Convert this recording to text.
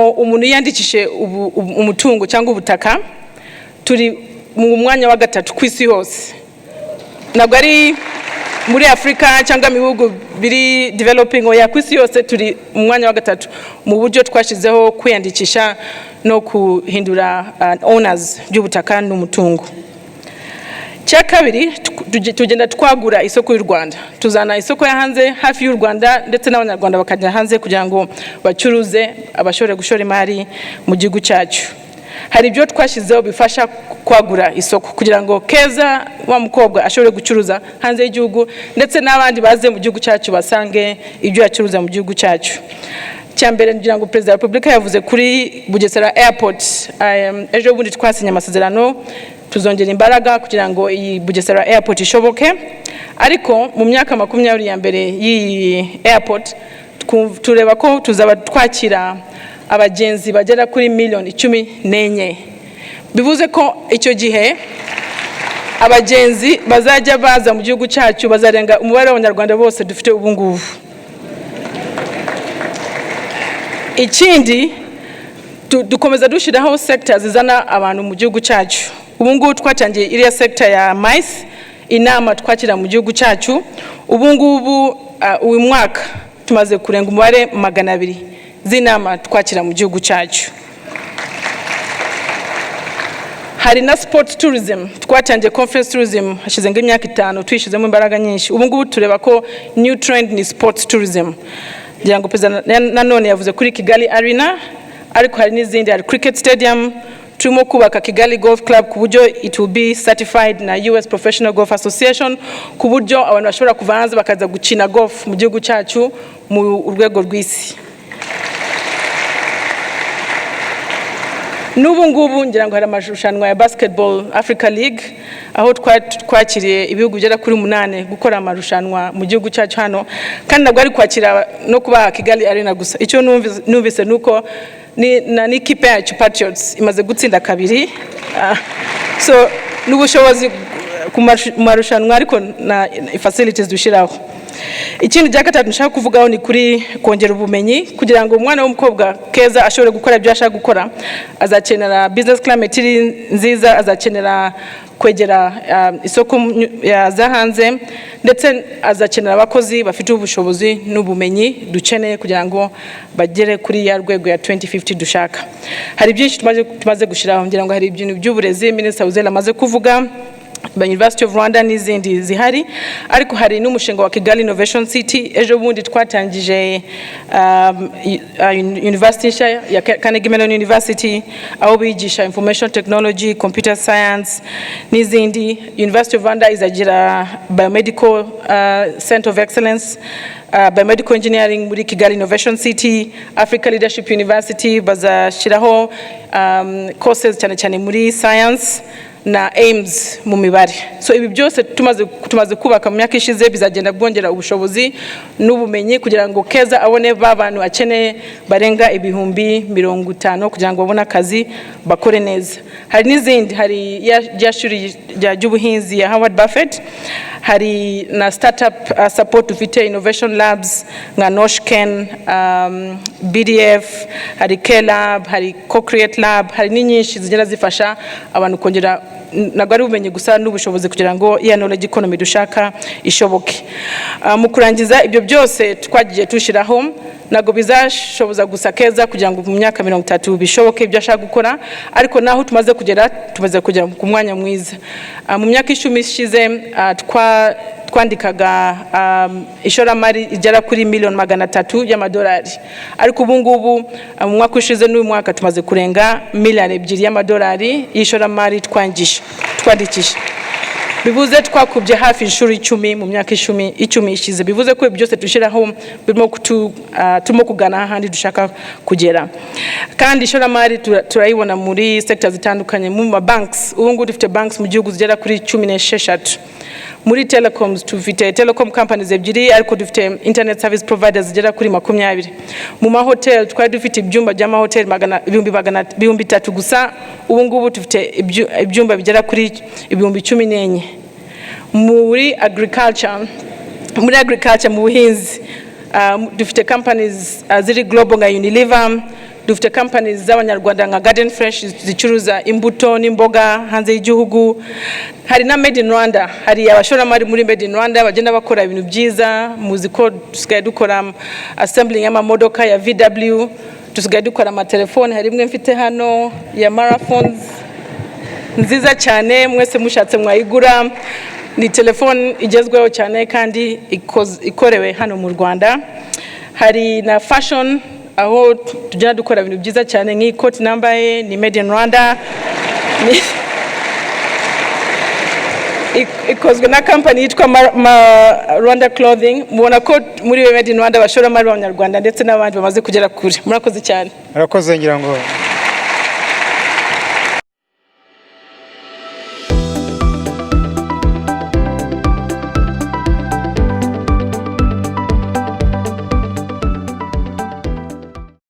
ngo umuntu yandikishe umutungo cyangwa ubutaka turi mu mwanya wa gatatu ku isi hose. Ntabwo ari muri Afrika cyangwa mu bihugu biri developing, oya ku isi yose turi mu mwanya wa gatatu mu buryo twashizeho kwiyandikisha no kuhindura owners by'ubutaka n'umutungo. Cya kabiri, tugenda twagura isoko y'u Rwanda. Tuzana isoko ya hanze hafi y'u Rwanda ndetse n'abanyarwanda bakajya hanze kugira ngo bacuruze, abashore gushora imari mu gihugu cyacu. Hari ibyo twashizeho bifasha kwagura isoko kugira ngo Keza wa mukobwa ashobore gucuruza hanze y'igihugu ndetse n'abandi baze mu gihugu cyacu basange ibyo yacuruza mu gihugu cyacu. Cyambere ngira ngo President wa Republika yavuze kuri Bugesera Airport, ejo bundi twasinye amasezerano tuzongera imbaraga kugira ngo iyi Bugesera Airport ishoboke. Ariko mu myaka 20 ya mbere y'iyi airport tureba ko tuzaba twakira abagenzi bagera kuri miliyoni 14. Bivuze ko icyo gihe abagenzi bazajya baza mu gihugu cyacu bazarenga umubare w'abanyarwanda bose dufite ubu ngubu. Ikindi dukomeza dushiraho sectors zizana abantu mu gihugu cyacu. Ubu ngubu twatangiye iriya sector ya mice inama twakira mu gihugu cyacu. Ubu ngubu uyu mwaka tumaze kurenga umubare 200 z'inama twakira mu gihugu cyacu. Hari na sport tourism, twatangiye conference tourism hashize nk'imyaka 5 twishizemo imbaraga nyinshi. Ubu ngubu tureba ko new trend ni sport tourism. Ngira ngo President nanone yavuze kuri Kigali Arena, ariko hari n'izindi, hari cricket stadium, turimo kubaka Kigali Golf Club ku buryo it will be certified na US Professional Golf Association, ku buryo abantu bashobora kuva hanze bakaza gukina golf mu gihugu cyacu mu urwego rw'isi. N'ubu ngubu ngira ngo hari amarushanwa ya Basketball Africa League, aho twakiriye ibihugu bigera kuri 8 gukora amarushanwa mu gihugu cyacu hano, kandi ntabwo ari kwakira no kuba Kigali Arena gusa. Icyo numvise nuko ni ikipe yacu Patriots imaze gutsinda 2. So n'ubushobozi ku marushanwa ariko na facilities dushiraho. Ikindi cya gatatu nshaka kuvugaho ni kuri kongera ubumenyi kugira ngo umwana w'umukobwa Keza ashobore gukora ibyo ashaka gukora. Azakenera business climate nziza, azakenera kwegera isoko za hanze, ndetse azakenera abakozi bafite ubushobozi n'ubumenyi dukeneye kugira ngo bagere kuri ya rwego ya 2050 dushaka. Hari byinshi tumaze gushiraho, ngira ngo hari ibintu by'uburezi Minister Uzela amaze kuvuga, University of Rwanda n'izindi zihari, ariko hari n'umushinga wa Kigali Innovation City. Ejo bundi twatangije university ya Carnegie Mellon University, aho bigisha information technology, computer science n'izindi. University of Rwanda izagira biomedical center of excellence, biomedical engineering muri Kigali Innovation City. Africa Leadership University bazashiraho courses cyane muri science na aims mu mibare. So ibi byose tumaze kubaka mu myaka ishize bizagenda bwongera ubushobozi n'ubumenyi kugira ngo Keza abone babantu akeneye barenga 50,000 kugira ngo babone akazi bakore neza. Hari n'izindi, hari ya shuri ry'ubuhinzi ya Howard Buffett, hari na startup support ufite innovation labs nka Noshken, BDF, hari K-Lab, hari Co-Create Lab, hari n'inyinshi zigera zifasha abantu kongera nagari ubumenyi gusa n'ubushobozi kugira ngo iya knowledge economy dushaka ishoboke. Mu kurangiza ibyo byose twagiye tushiraho, nago bizashoboza gusa Keza kugira ngo mu myaka 30 bishoboke ibyo ashaka gukora, ariko naho tumaze kugera ku mwanya mwiza. Mu myaka 10 ishize twandikaga ishoramari igera kuri $300,000 y'amadolari, ariko ubu ngubu mu mwaka ushize n'uyu mwaka tumaze kurenga $2 million y'ishoramari twandikisha. Bivuze twakubye hafi inshuro 10 mu myaka 10 ishize. Bivuze ko byose tushiraho turimo kugana ahandi dushaka kugera. Kandi ishoramari turayibona muri sectors zitandukanye, mu banks. Ubu ngubu dufite banks mu gihugu zigera kuri 16. Muri telecoms tufite telecom companies 2, ariko dufite internet service providers zigera kuri 20. Mu mahotel twari dufite ibyumba by'amahotel 300 gusa, ubu ngubu dufite ibyumba bigera kuri 14. Muri agriculture mu buhinzi dufite companies ziri global nka Unilever, dufite companies z'abanyarwanda nka Garden Fresh zicuruza imbuto n'imboga hanze y'igihugu. Hari na Made in Rwanda, hari abashoramari muri Made in Rwanda bagenda bakora ibintu byiza. Muzi ko dusigaye dukora assembling y'amamodoka ya VW, dusigaye dukora amatelefone. Hari imwe mfite hano ya Marathons nziza cyane, mwese mushatse mwayigura. Ni telefone igezweho cyane kandi ikorewe hano mu Rwanda. Hari na fashion, aho tujya dukora ibintu byiza cyane nk'ikoti nambaye ni Made in Rwanda. Ikozwe na company yitwa Rwanda Clothing. Mubona ko muri Made in Rwanda abashoramari b'Abanyarwanda ndetse n'abandi bamaze kugera kure. Murakoze cyane. Murakoze ngira ngo